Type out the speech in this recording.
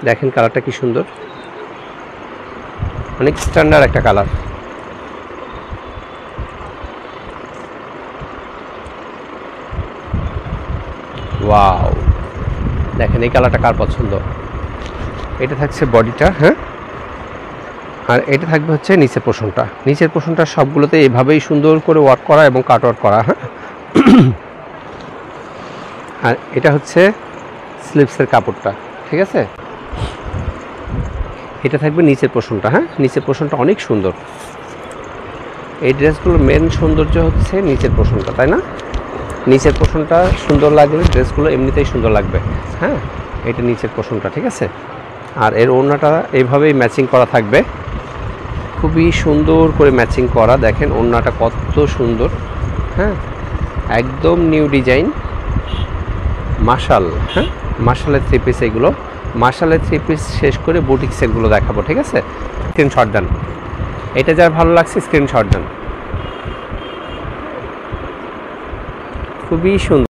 দেখেন কালারটা কি সুন্দর, অনেক স্ট্যান্ডার্ড একটা কালার। ওয়াও, দেখেন এই কালারটা কার পছন্দ। এটা থাকছে বডিটা, হ্যাঁ, আর এটা থাকবে হচ্ছে নিচের পোর্শনটা। নিচের পোর্শনটা সবগুলোতে এভাবেই সুন্দর করে ওয়ার্ক করা এবং কাট ওয়ার্ক করা, হ্যাঁ। আর এটা হচ্ছে স্লিভসের কাপড়টা, ঠিক আছে। এটা থাকবে নিচের পোর্শনটা, হ্যাঁ, নিচের পোর্শনটা অনেক সুন্দর। এই ড্রেসগুলোর মেন সৌন্দর্য হচ্ছে নিচের পোর্শনটা, তাই না? নিচের পোর্শনটা সুন্দর লাগলে ড্রেসগুলো এমনিতেই সুন্দর লাগবে, হ্যাঁ। এটা নিচের পোর্শনটা, ঠিক আছে। আর এর ওড়নাটা এইভাবেই ম্যাচিং করা থাকবে, খুবই সুন্দর করে ম্যাচিং করা। দেখেন ওড়নাটা কত সুন্দর, হ্যাঁ, একদম নিউ ডিজাইন। মাশাল, হ্যাঁ, মাশালের থ্রি পিস এগুলো। মাশালের থ্রি পিস শেষ করে বুটিক সেটগুলো দেখাবো, ঠিক আছে। স্ক্রিনশট দেন, এটা যার ভালো লাগছে স্ক্রিনশট দেন। খুবই সুন্দর।